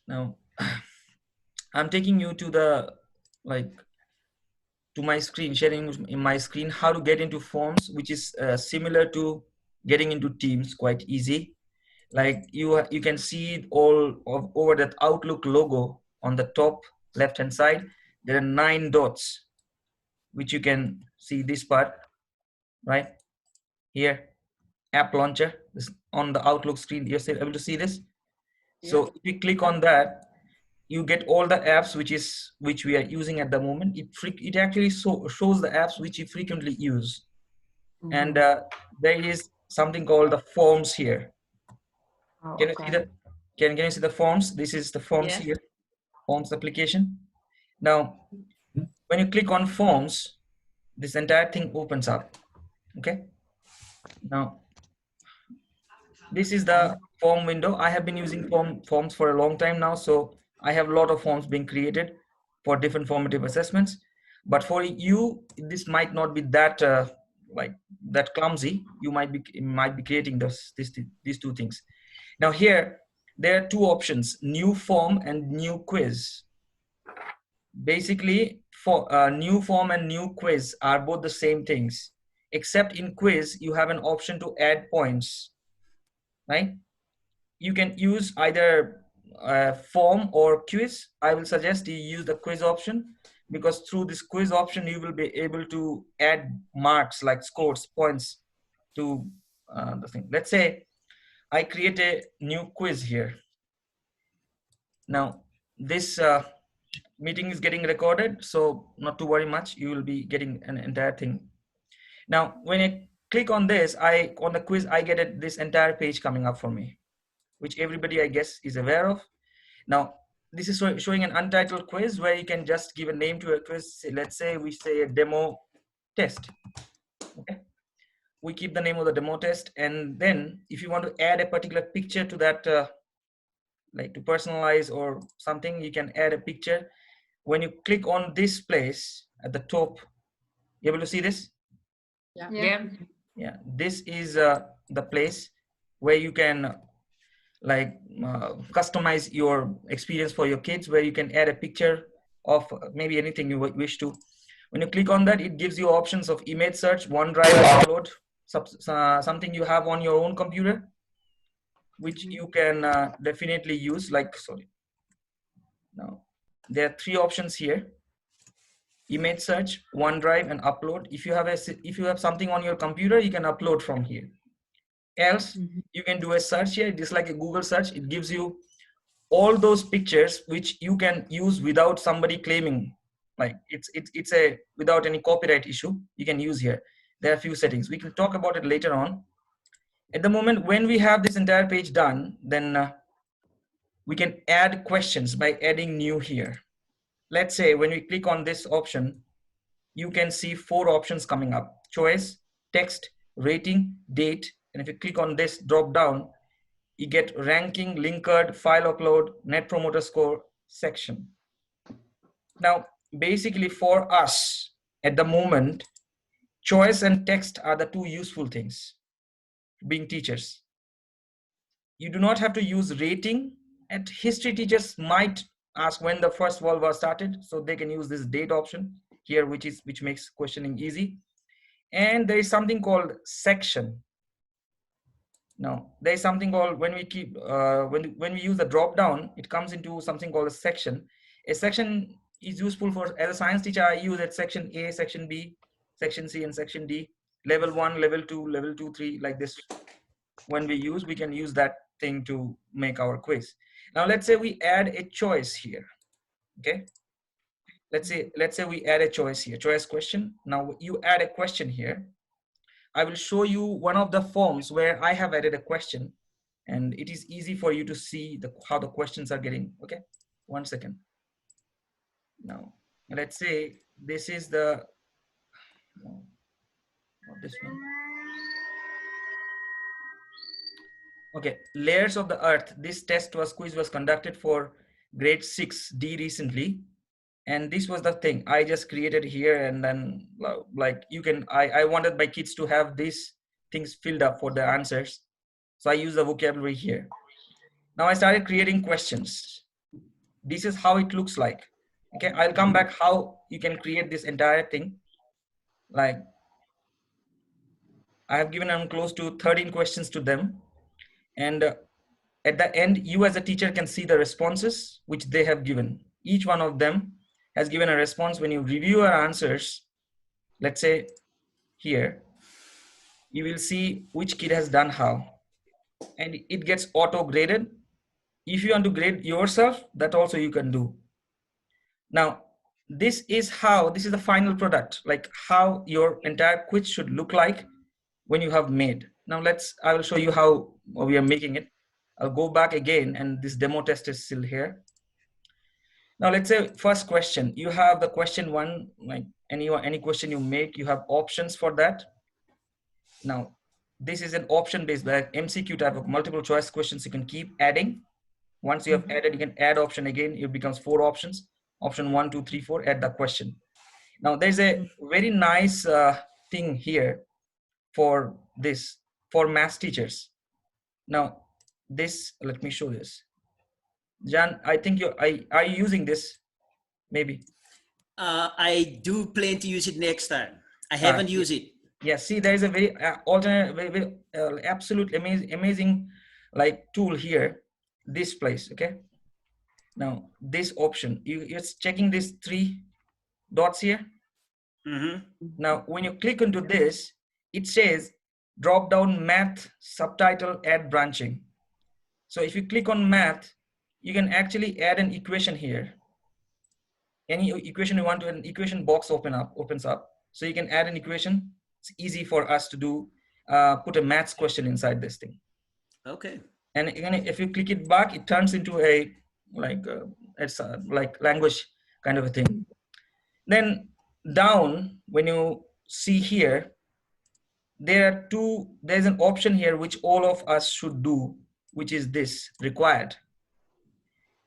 Now I'm taking you to the like to my screen, sharing in my screen how to get into forms, which is similar to getting into Teams, quite easy. Like you can see it all over that Outlook logo on the top left hand side. There are 9 dots, which you can see this part right here, app launcher. This on the Outlook screen. You're still able to see this. So if you click on that, you get all the apps which we are using at the moment. It actually shows the apps which you frequently use. And there is something called the forms here. Oh, Can you see the can you see the forms? This is the forms here, forms application. Now when you click on forms, this entire thing opens up. Okay, now this is the form window. I have been using forms for a long time now, so I have a lot of forms being created for different formative assessments. But for you, this might not be that like that clumsy. You might be creating these two things. Now here, there are two options: new form and new quiz. Basically, for new form and new quiz are both the same things, except in quiz you have an option to add points, right? You can use either form or quiz. I will suggest you use the quiz option, because through this quiz option you will be able to add marks like scores, points to the thing. Let's say I create a new quiz here. Now this meeting is getting recorded, so not to worry much, you will be getting an entire thing. Now when I click on this, on the quiz, I get this entire page coming up for me, which everybody I guess is aware of. Now this is showing an untitled quiz where you can just give a name to a quiz. Let's say we say a demo test. Okay, we keep the name of the demo test, and then if you want to add a particular picture to that, like to personalize or something, you can add a picture. When you click on this place at the top, you able to see this? Yeah, this is the place where you can like customize your experience for your kids, where you can add a picture of maybe anything you wish to. When you click on that, it gives you options of image search, OneDrive, upload, something you have on your own computer, which you can definitely use. Like, sorry, now there are 3 options here: image search, OneDrive, and upload. If you have something on your computer, you can upload from here. Else you can do a search here, just like a Google search. It gives you all those pictures which you can use without somebody claiming, like it's a without any copyright issue. You can use here. There are a few settings, we can talk about it later on. At the moment, when we have this entire page done, then we can add questions by adding new here. Let's say when we click on this option, you can see 4 options coming up: choice, text, rating, date. And if you click on this drop down, you get ranking, Linkerd, file upload, net promoter score, section. Now basically for us at the moment, choice and text are the 2 useful things. Being teachers, you do not have to use rating. And history teachers might ask when the first World War started, so they can use this date option here, which makes questioning easy. And there is something called section. Now there is something called, when we keep when we use the drop down, it comes into something called a section. A section is useful for, as a science teacher, I use it section A, section B, section C, and section D. Level 1, level 2, level 2, 3, like this. When we can use that thing to make our quiz. Now let's say we add a choice here. Okay, let's say we add a choice here, choice question. Now you add a question here. I will show you one of the forms where I have added a question, and it is easy for you to see how the questions are getting. Okay, 1 second. Now let's say this is the, no, not this one. Okay, layers of the earth. This quiz was conducted for grade 6D recently. And this was the thing I just created here. And then like you can, I wanted my kids to have these things filled up for the answers. So I use the vocabulary here. Now I started creating questions. this is how it looks like. Okay, I'll come back how you can create this entire thing. Like I have given them close to 13 questions to them, and at the end, you as a teacher can see the responses which they have given. Each one of them has given a response. When you review your answers, let's say here, you will see which kid has done how, and it gets auto graded. If you want to grade yourself, that also you can do. Now, this is the final product, like how your entire quiz should look like when you have made. Now I will show you how we are making it. I'll go back again, and this demo test is still here. Now let's say first question, you have the question one, like any question you make, you have options for that. Now, this is an option based, like MCQ type of multiple choice questions you can keep adding. Once you have added, you can add option again, it becomes 4 options. Option 1, 2, 3, 4, add the question. Now there's a very nice thing here for this, for math teachers. Now this, let me show this. Jan, I think are you using this? Maybe. I do plan to use it next time. I haven't used it. Yeah, see, there is a very alternate, very absolute amazing like tool here, this place. Okay. Now this option, you're checking these 3 dots here. Now when you click into this, it says drop down math subtitle add branching. So if you click on math, you can actually add an equation here. Any equation you want to, an equation box opens up. So you can add an equation. It's easy for us to do, put a maths question inside this thing. Okay. And again, if you click it back, it turns into a it's like language kind of a thing. Then down, when you see here, there's an option here which all of us should do, which is this required.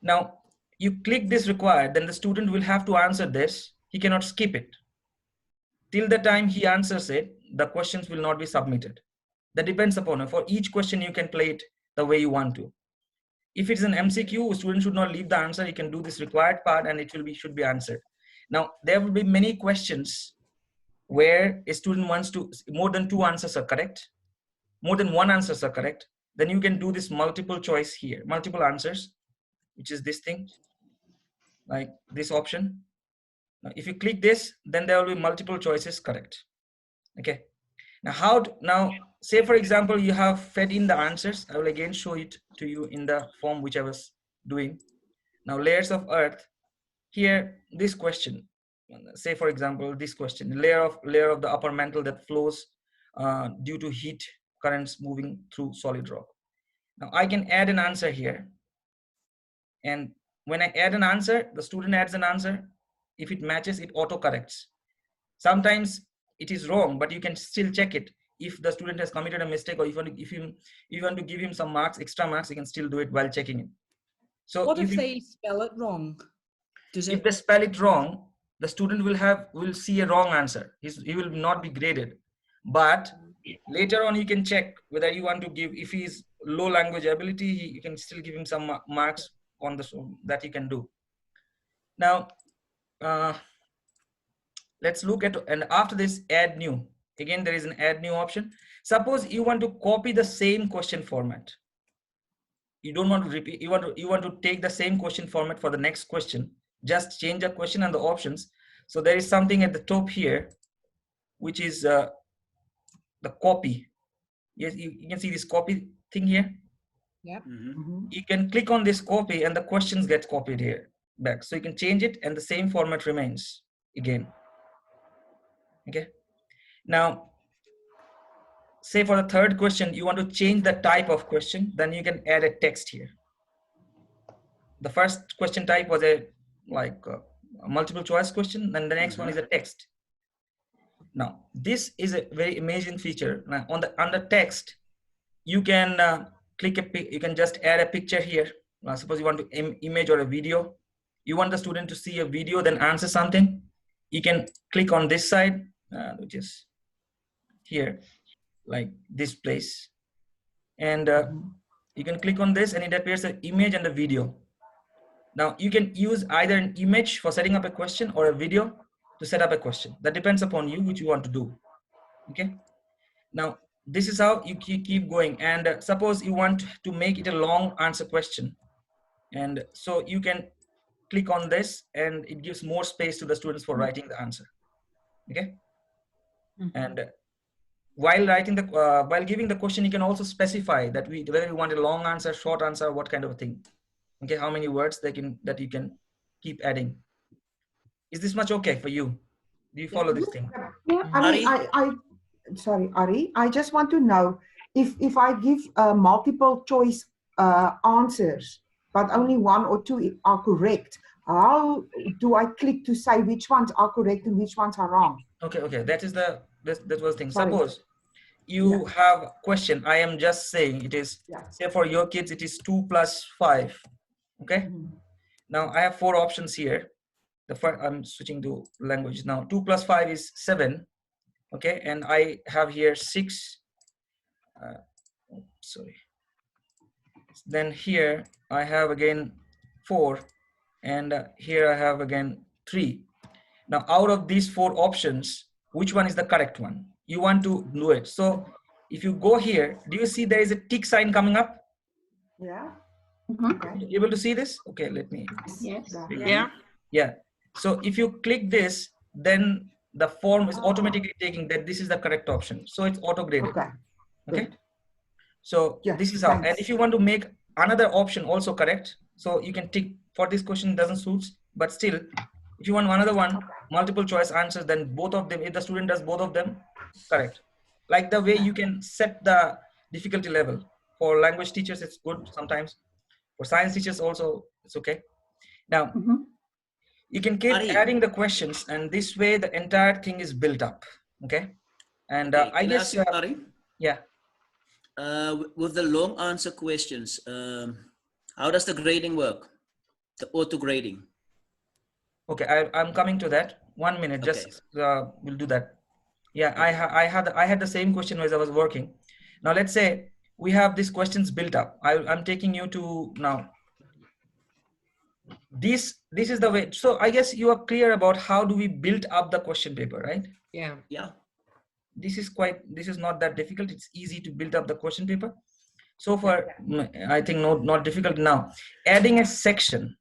Now you click this required, then the student will have to answer this. He cannot skip it. Till the time he answers it, the questions will not be submitted. That depends upon it. For each question, you can play it the way you want to. If it's an MCQ, a student should not leave the answer. He can do this required part and it should be answered. Now, there will be many questions where a student wants to, more than 2 answers are correct, more than 1 answers are correct. Then you can do this multiple choice here, multiple answers, which is this thing, like this option. Now, if you click this, then there will be multiple choices correct. Okay. Now say for example, you have fed in the answers. I will again show it to you in the form which I was doing. Now layers of earth, here this question, say for example this question, layer of the upper mantle that flows due to heat currents moving through solid rock. Now I can add an answer here, and when I add an answer, the student adds an answer. If it matches, it auto corrects. Sometimes it is wrong, but you can still check it. If the student has committed a mistake, or if you want to give him some marks, extra marks, you can still do it while checking it. So what if they spell it wrong? If they spell it wrong, the student will see a wrong answer. He will not be graded. But later on, you can check whether you want to give, if he's low language ability, you can still give him some marks on that you can do. Now, let's look at, and after this, add new. Again, there is an add new option. Suppose you want to copy the same question format. You don't want to repeat, you want to take the same question format for the next question. Just change the question and the options. So there is something at the top here, which is the copy. Yes, you can see this copy thing here. Yeah. You can click on this copy and the questions get copied here back. So you can change it and the same format remains again. Okay. Now, say for the third question, you want to change the type of question, then you can add a text here. The first question type was a multiple choice question, and the next one is a text. Now, this is a very amazing feature. Now, under text, you can you can just add a picture here. Suppose you want to image or a video. You want the student to see a video, then answer something. You can click on this side, which is here, like this place, and you can click on this, and it appears an image and a video. Now you can use either an image for setting up a question or a video to set up a question. That depends upon you, which you want to do. Okay. Now this is how you keep going. And suppose you want to make it a long answer question. And so you can click on this and it gives more space to the students for writing the answer. Okay. And while writing the, while giving the question, you can also specify that whether you want a long answer, short answer, what kind of a thing. Okay, how many words that you can keep adding. Is this much okay for you? Do you follow this thing? Yeah, I mean, sorry, Ari, I just want to know if I give multiple choice answers, but only one or two are correct, how do I click to say which ones are correct and which ones are wrong? Okay, that is that was the thing. Sorry. Suppose you have a question. I am just saying it is, say for your kids, it is 2 plus 5. Okay. Now I have 4 options here. The first, I'm switching to language now. 2 plus 5 is 7. Okay, and I have here 6. Sorry. Then here I have again 4, and here I have again 3. Now out of these 4 options, which one is the correct one? You want to do it. So if you go here, do you see there is a tick sign coming up? Yeah. Okay. You able to see this? Okay, let me. Yes. Yeah. So if you click this, then the form is automatically taking that this is the correct option. So it's auto graded. Okay. So this is how. And if you want to make another option also correct, so you can tick for this question doesn't suit, but still, if you want another one, multiple choice answers, then both of them, if the student does both of them, correct. Like the way you can set the difficulty level. For language teachers, it's good sometimes. For science teachers also, it's okay. Now, you can keep adding the questions, and this way the entire thing is built up. Okay. And I guess, yeah. With the long answer questions, how does the grading work? The auto grading. Okay, I'm coming to that. 1 minute, just we'll do that. Yeah, I had the same question as I was working. Now let's say we have these questions built up. I'm taking you to now. This is the way. So I guess you are clear about how do we build up the question paper, right? Yeah. This is not that difficult. It's easy to build up the question paper. So far, I think not difficult now. Adding a section.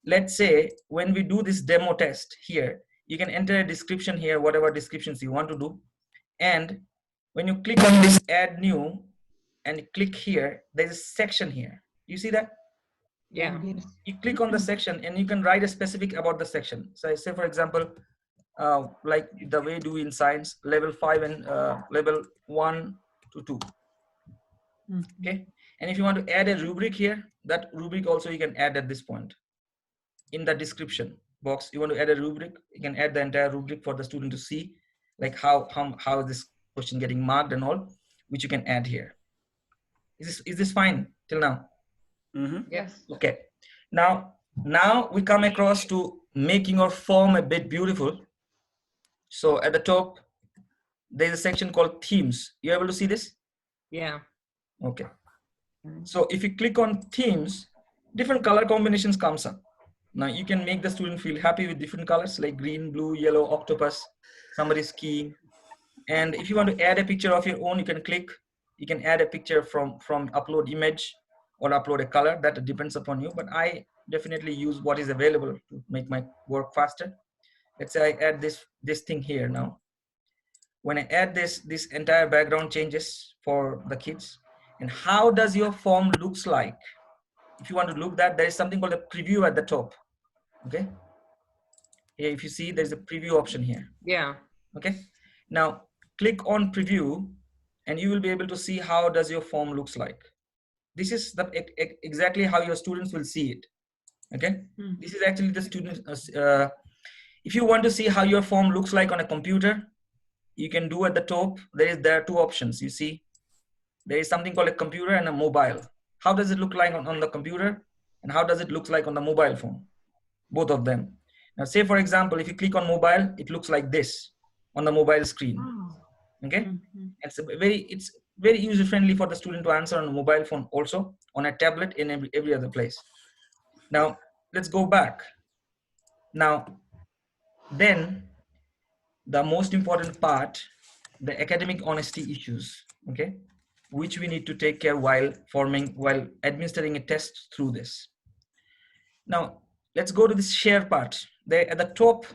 Let's say when we do this demo test here, you can enter a description here, whatever descriptions you want to do. And when you click on this add new and click here, there's a section here. You see that? Yeah. You click on the section and you can write a specific about the section. So I say, for example, like the way do in science, level 5 and level 1 to 2. Okay. And if you want to add a rubric here, that rubric also you can add at this point. In the description box, you want to add a rubric, you can add the entire rubric for the student to see, like how this question getting marked and all, which you can add here. Is this fine till now? Yes. Okay. Now we come across to making our form a bit beautiful. So at the top, there's a section called themes. You able to see this? Yeah. Okay. So if you click on themes, different color combinations comes up. Now you can make the student feel happy with different colors like green, blue, yellow, octopus, somebody skiing. And if you want to add a picture of your own, you can click, you can add a picture from upload image or upload a color. That depends upon you, but I definitely use what is available to make my work faster. Let's say I add this thing here now. When I add this entire background changes for the kids. And how does your form looks like? If you want to look that, there is something called a preview at the top. Okay. Here, if you see, there's a preview option here. Yeah. Okay. Now click on preview and you will be able to see how does your form looks like. This is exactly how your students will see it. Okay. This is actually the students. If you want to see how your form looks like on a computer, you can do at the top. There are 2 options. You see, there is something called a computer and a mobile. How does it look like on the computer and how does it look like on the mobile phone? Both of them. Now say for example, if you click on mobile, it looks like this on the mobile screen. Okay. It's very user friendly for the student to answer on a mobile phone, also on a tablet, in every other place. Now let's go back. Now, then the most important part, the academic honesty issues, okay, which we need to take care while administering a test through this. Now, let's go to this share part. There at the top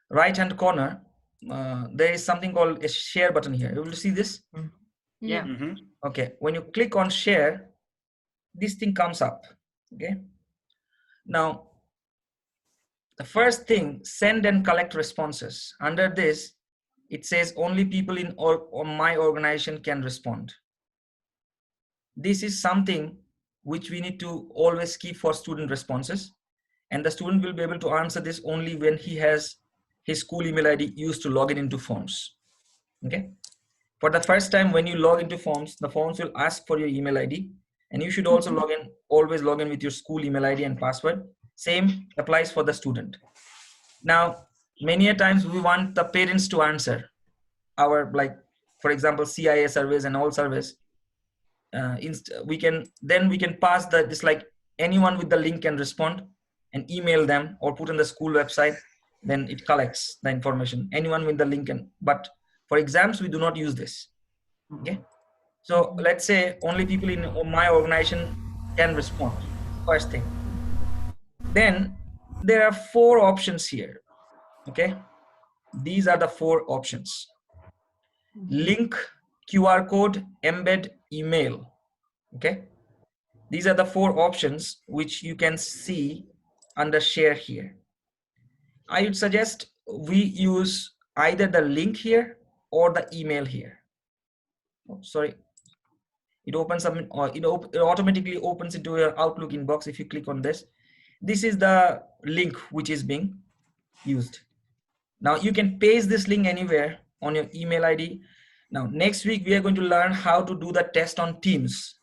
right hand corner, there is something called a share button here. You will see this. Yeah. Mm-hmm. Okay, when you click on share, this thing comes up. Okay, now the first thing, send and collect responses. Under this, it says only people in or my organization can respond. This is something which we need to always keep for student responses, and the student will be able to answer this only when he has his school email ID used to log in into forms. Okay, for the first time when you log into forms, the forms will ask for your email ID, and you should also always log in with your school email ID and password. Same applies for the student. Now, many a times we want the parents to answer our, like, for example, CIA surveys and all surveys. We can pass this, like, anyone with the link can respond and email them or put on the school website. Then it collects the information. Anyone with the link but for exams, we do not use this. Okay. So let's say only people in my organization can respond. First thing. Then there are 4 options here. Okay. These are the 4 options. Link, QR code, embed, email. Okay. These are the 4 options which you can see under share here. I would suggest we use either the link here or the email here. Oh, sorry. It opens up, or it automatically opens into your Outlook inbox if you click on this. This is the link which is being used. Now you can paste this link anywhere on your email ID. Now next week we are going to learn how to do the test on Teams.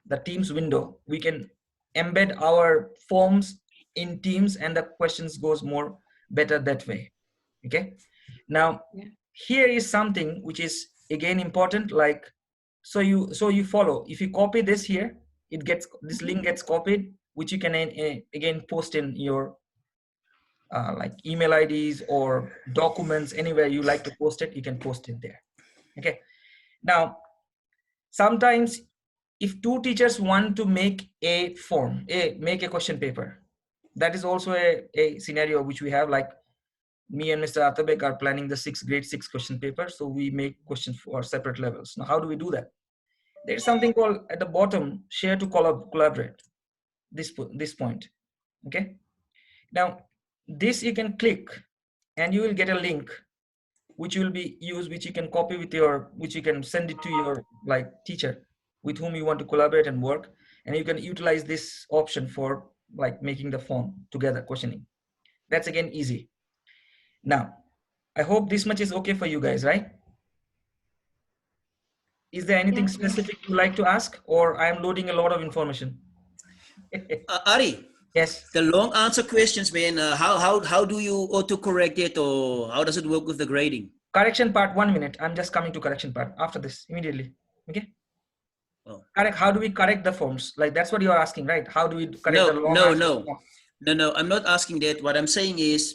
The Teams window. We can embed our forms in Teams and the questions goes more better that way. Okay. Now here is something which is again important, like, so you follow. If you copy this here, this link gets copied, which you can again post in your like email IDs or documents, anywhere you like to post it, you can post it there. Okay. Now, sometimes if 2 teachers want to make a form, make a question paper, that is also a scenario which we have. Like, me and Mr. Atabek are planning the grade 6 question paper. So we make questions for separate levels. Now, how do we do that? There's something called at the bottom, share to collaborate, this point. Okay. Now, this you can click and you will get a link which will be used, which you can copy with which you can send it to your, like, teacher with whom you want to collaborate and work. And you can utilize this option for, like, making the form together, questioning. That's again easy. Now, I hope this much is okay for you guys, right? Is there anything specific you like to ask, or I am loading a lot of information? Ari. Yes. The long answer questions, man. How do you autocorrect it, or how does it work with the grading? Correction part, 1 minute. I'm just coming to correction part after this immediately. Okay. Oh. Correct. How do we correct the forms? Like, that's what you are asking, right? How do we correct the long answer? No. I'm not asking that. What I'm saying is,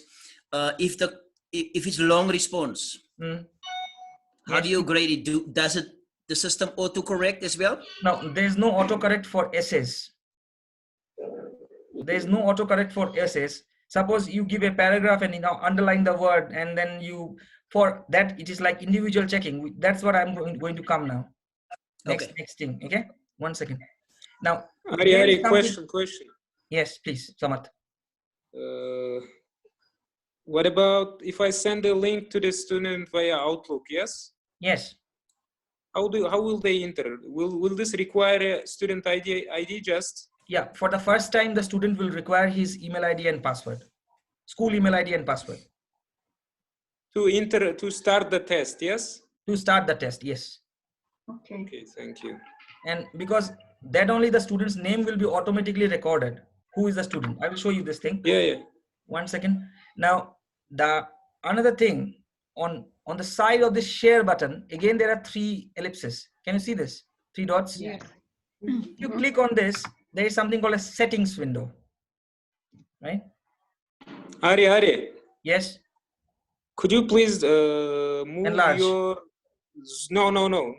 if it's long response, how do you grade it? Does the system autocorrect as well? No, there's no autocorrect for essays. There's no autocorrect for essays. Suppose you give a paragraph and underline the word, and then for that it is like individual checking. That's what I'm going to come now. Next thing. Okay, 1 second. Now, Ari, question. Yes, please, Samat. What about if I send a link to the student via Outlook? Yes. Yes. How will they enter? Will this require a student ID just? Yeah, for the first time, the student will require his email ID and password, school email ID and password. To start the test, yes? To start the test, yes. Okay. Okay, thank you. And because that only the student's name will be automatically recorded. Who is the student? I will show you this thing. Yeah. 1 second. Now, the another thing on the side of the share button, again, there are 3 ellipses. Can you see this? 3 dots? Yes. You click on this, there is something called a settings window, right? Ari, Yes. could you please move Enlarge. your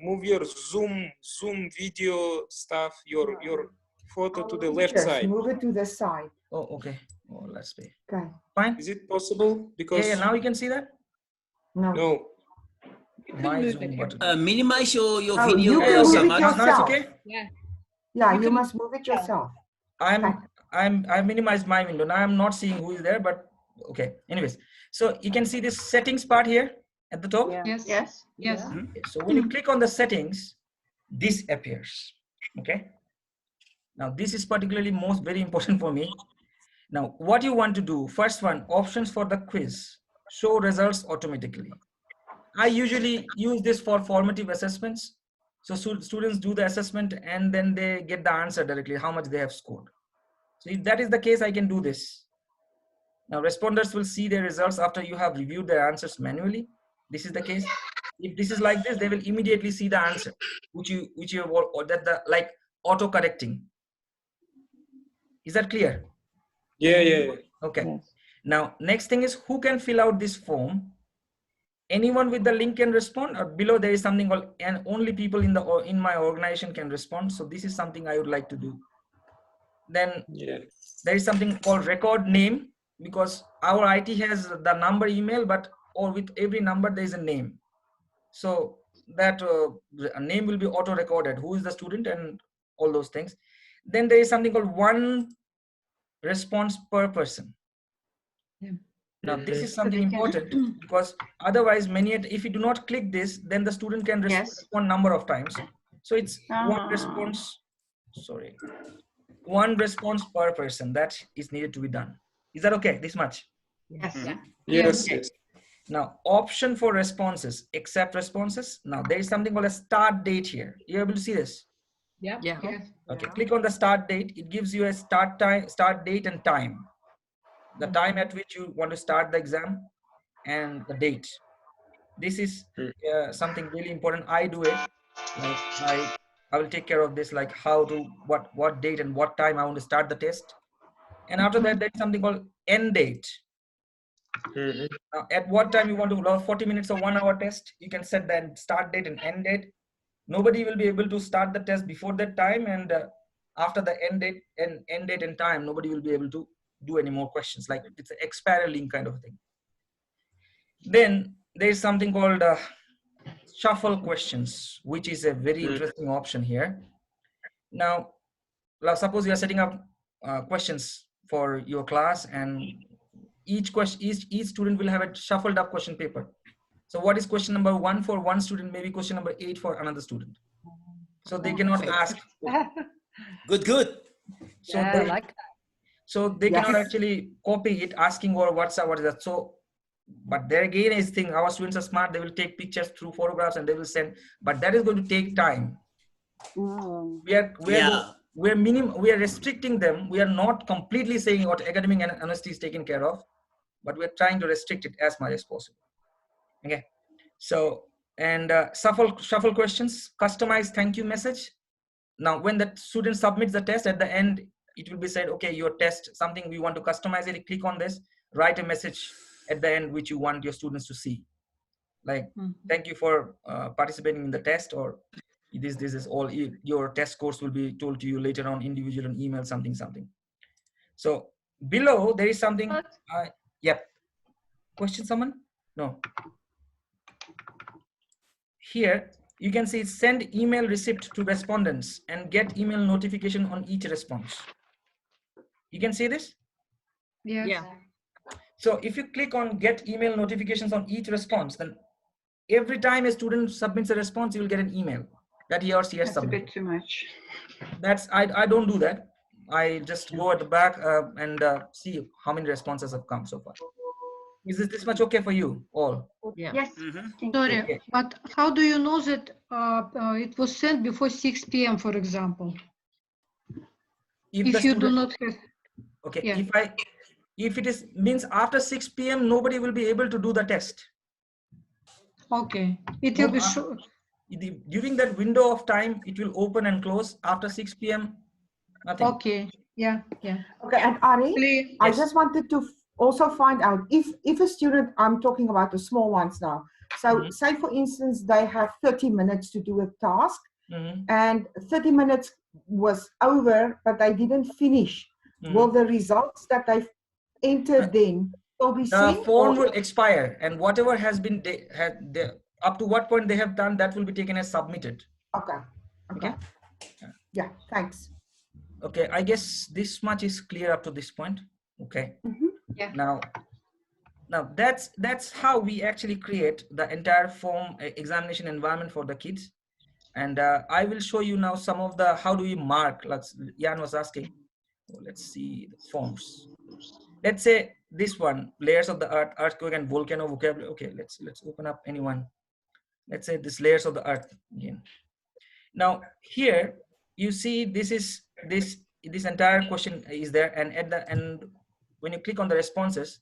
move your zoom video stuff, your photo to the left Yes, side? move it to the side. Oh, okay. Oh, let's see. Okay. Fine. Is it possible? Because Yeah, now you can see that. no. My Zoom button. Minimize your Oh, video, you can Yeah, move okay. it Now it's yourself. okay. Yeah. Yeah, You you can must move it yourself. I minimized my window. Now I'm not seeing who is there, but okay. Anyways, so you can see this settings part here at the top. Yes. Yes. Yes. So when you click on the settings, this appears. Okay. Now this is particularly very important for me. Now what you want to do, first one, options for the quiz, show results automatically. I usually use this for formative assessments. So students do the assessment and then they get the answer directly, how much they have scored. So if that is the case, I can do this. Now responders will see their results after you have reviewed their answers manually. This is the case. If this is like this, they will immediately see the answer, which you have, or that the like auto correcting. Is that clear? Yeah. Okay. Yes. Now next thing is, who can fill out this form? Anyone with the link can respond, or below there is something called, and only people in my organization can respond. So this is something I would like to do. Then there is something called record name, because our IT has the number email, but or with every number there is a name. So that name will be auto recorded, who is the student and all those things. Then there is something called one response per person. Now this is something important, because otherwise if you do not click this, then the student can respond number of times. So it's one response, one response per person that is needed to be done. Is that okay? This much? Yes. Yes. Okay. Now option for responses, accept responses. Now there is something called a start date here. You're able to see this? Yeah. Okay, click on the start date. It gives you a start date and time. The time at which you want to start the exam and the date. This is something really important. I do it. Like I will take care of this, like how to, what date and what time I want to start the test. And after that, there's something called end date. Now, at what time you want to do 40 minutes or 1 hour test, you can set the start date and end date. Nobody will be able to start the test before that time, and after the end date and time, nobody will be able to do any more questions. Like it's an expiry link kind of thing. Then there is something called shuffle questions, which is a very interesting option here. Now suppose you are setting up questions for your class, and each student will have a shuffled up question paper. So what is question number 1 for one student, maybe question number 8 for another student. So they cannot ask. Good. So Yeah, I like that. So they cannot actually copy it, asking or what is that. So, but there again is thing, our students are smart. They will take pictures through photographs and they will send, but that is going to take time. We are restricting them. We are not completely saying what academic and honesty is taken care of, but we are trying to restrict it as much as possible. Okay. So, and shuffle questions, customize thank you message. Now, when the student submits the test, at the end, it will be said, okay, your test, something we want to customize it. Click on this, write a message at the end, which you want your students to see. Like, thank you for participating in the test, or this is all, your test scores will be told to you later on, individual and email, something. So below there is something, yep. Question someone? No. Here, you can see send email receipt to respondents and get email notification on each response. You can see this? Yes. Yeah. So if you click on get email notifications on each response, then every time a student submits a response, you will get an email that he or she has submitted. That's a bit too much. That's, I don't do that. I just go at the back and see how many responses have come so far. Is this much okay for you all? Yeah. Yes. Sorry, Okay. but how do you know that it was sent before 6 p.m., for example? If you do not have... Okay, yeah. if it is means after 6 p.m. nobody will be able to do the test. Okay, it will be short. During that window of time, it will open and close. After 6 p.m. Nothing. Okay. Yeah. Yeah. Okay, and Ari, Please. I Yes. just wanted to also find out if a student, I'm talking about the small ones now. So say for instance, they have 30 minutes to do a task and 30 minutes was over, but they didn't finish. Will the results that they've entered then still be seen? The form will expire, and whatever has been up to what point they have done, that will be taken as submitted. Okay. Okay. Yeah, thanks. Okay, I guess this much is clear up to this point. Okay. Yeah. Now that's how we actually create the entire form examination environment for the kids. And I will show you now some of the how do we mark, like Jan was asking. Let's see the forms. Let's say this one, layers of the earth, earthquake and volcano vocabulary. Okay, let's open up anyone. Let's say this layers of the earth again. Now here you see this entire question is there, and at the end when you click on the responses,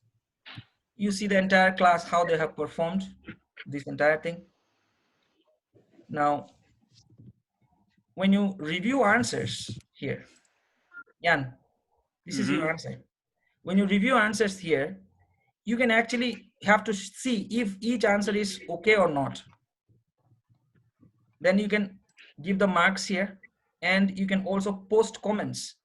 you see the entire class how they have performed this entire thing. Now when you review answers here, Jan, this is your answer. When you review answers here, you can actually have to see if each answer is okay or not. Then you can give the marks here, and you can also post comments,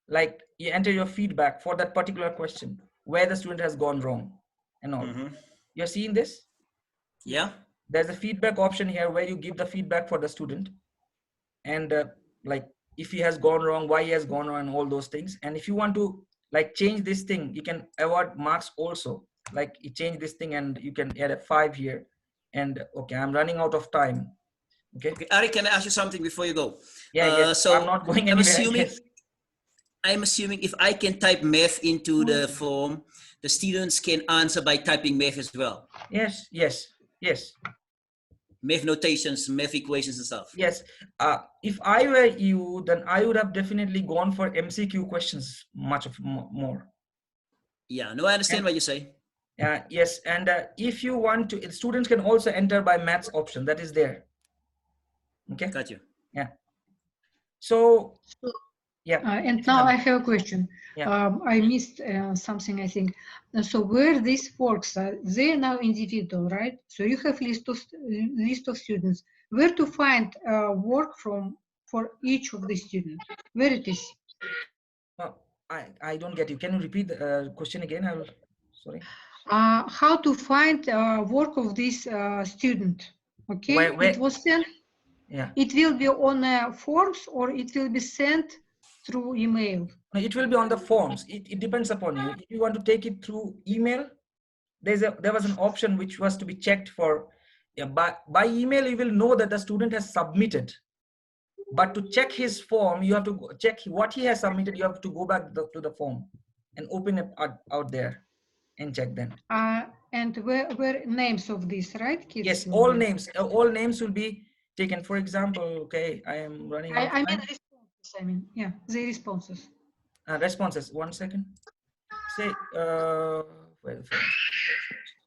like you enter your feedback for that particular question, where the student has gone wrong and all. You're seeing this? Yeah. There's a feedback option here where you give the feedback for the student, and like if he has gone wrong, why he has gone wrong, and all those things. And if you want to like change this thing, you can award marks also, like you change this thing and you can add a 5 here. And okay, I'm running out of time. Okay, Ari, can I ask you something before you go? Yeah, so I'm not going anywhere. I'm assuming if I can type math into the form, the students can answer by typing math as well. Yes. Math notations, math equations and stuff. Yes. If I were you, then I would have definitely gone for MCQ questions much more. Yeah, no, I understand what you say. Yes, and if you want to, students can also enter by maths option that is there. Okay. Got you. Yeah. So yeah. And now I have a question. Yeah. I missed something, I think. So where these works are, they are now individual, right? So you have list of students. Where to find work for each of the students? Where it is? I don't get you. Can you repeat the question again? Sorry. How to find work of this student? Okay. Where? It was sent. Yeah. It will be on forms, or it will be sent through email? It will be on the forms. It depends upon you. If you want to take it through email, there was an option which was to be checked for. By email, you will know that the student has submitted. But to check his form, you have to check what he has submitted. You have to go back to the form and open it out there and check them. And where names of these, right? Kids? Yes, all names will be taken. For example, okay, I am running. I mean responses. I mean, yeah, the responses. Responses. 1 second. Say where the forms?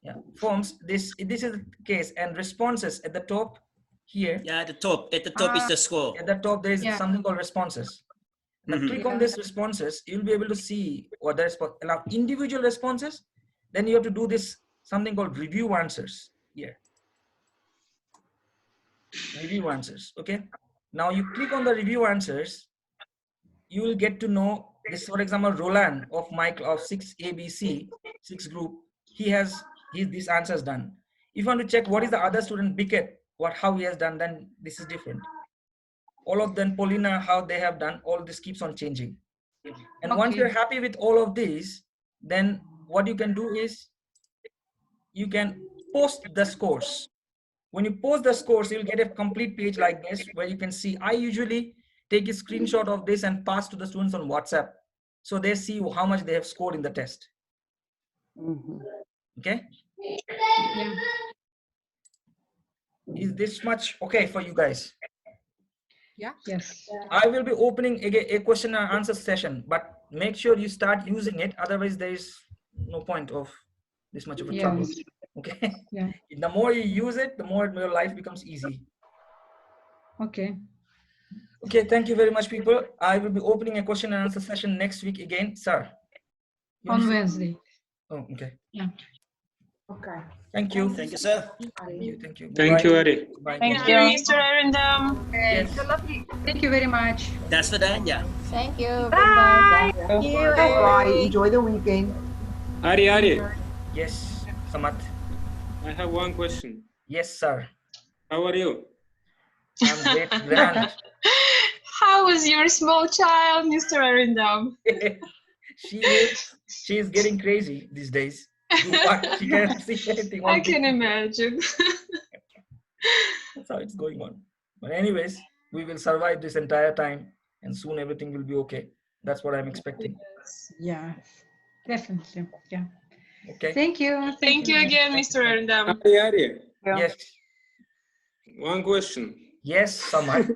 Yeah, forms. This is the case, and responses at the top here. Yeah, at the top is the score. At the top there is something called responses. Now click on this responses. You'll be able to see what the response. Now individual responses. Then you have to do this something called review answers here. Review answers. Okay. Now you click on the review answers. You will get to know this. For example, Roland of Michael of 6ABC 6 group. He has these answers done. If you want to check what is the other student Bicket, how he has done, then this is different. All of them, Paulina, how they have done, all this keeps on changing. And once you're happy with all of these, then what you can do is you can post the scores. When you post the scores, you'll get a complete page like this where you can see. I usually take a screenshot of this and pass to the students on WhatsApp, so they see how much they have scored in the test. Okay. Yeah. Is this much okay for you guys? Yeah. Yes. I will be opening a question and answer session, but make sure you start using it. Otherwise, there is no point of this much of a trouble. Okay. Yeah. The more you use it, the more your life becomes easy. Okay. Okay, thank you very much, people. I will be opening a question and answer session next week again, sir. You On understand? Wednesday. Oh, okay. Yeah. Okay. Thank you. Thank you, sir. Thank you. Thank you. Thank you, Ari. Bye. Thank Bye. you, you. Mr. Arundam. Okay. Yes. Thank you very much. That's for Dan, yeah. Thank you. Bye-bye. Thank you, Bye. Eric. Enjoy the weekend. Ari, Yes, Samat. I have one question. Yes, sir. How are you? I'm great. Grand. How is your small child, Mr. Arundam? She is getting crazy these days. She can't see anything. I can imagine. That's how it's going on. But anyways, we will survive this entire time, and soon everything will be okay. That's what I'm expecting. Yeah, definitely. Yeah. Okay. Thank you. Thank you again, Mr. Arundam. Ari, Yes. one question. Yes, Samad.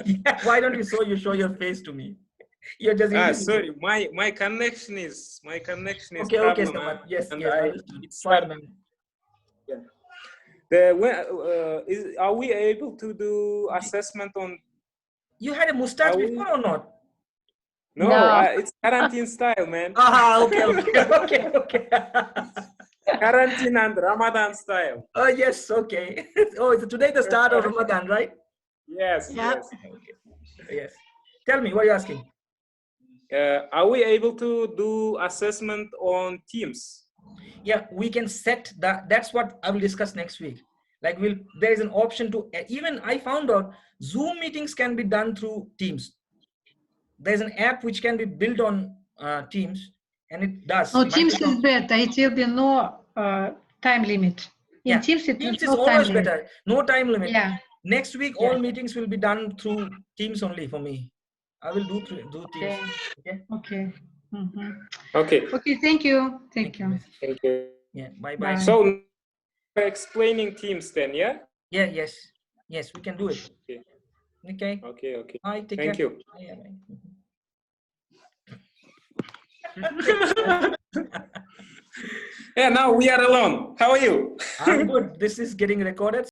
Yeah, why don't you show your face to me? You're just Sorry, my connection is okay, problem, Samad. Yes, and yes, I- understood. it's Fine, not- man. Are we able to do assessment on? You had a mustache Are we- before or not? No, No. it's quarantine style, man. Okay. Quarantine and Ramadan style. Oh, yes, okay. Oh, so today the start of Ramadan, right? Yes, Yeah. yes. Yes. Tell me, what are you asking? Are we able to do assessment on Teams? Yeah, we can set that. That's what I will discuss next week. Like, there is an option to, even I found out Zoom meetings can be done through Teams. There's an app which can be built on Teams, and it does. No, Teams is Microsoft- better. It will be no time limit. In Yeah, Teams, it Teams is is no time always limit. better. No time limit. Yeah. Next week, Yeah. all meetings will be done through Teams only for me. I will do Teams. Okay. Okay. Okay. Mhm. Okay, Okay. Thank you. Thank you. miss. thank you. Yeah. Bye. Bye. So, explaining Teams then, yeah? Yeah. Yes. We can do it. Okay. Okay. Okay. Bye. Take Thank care. you. Bye, bye. Yeah, now we are alone. How are you? I'm good. This is getting recorded.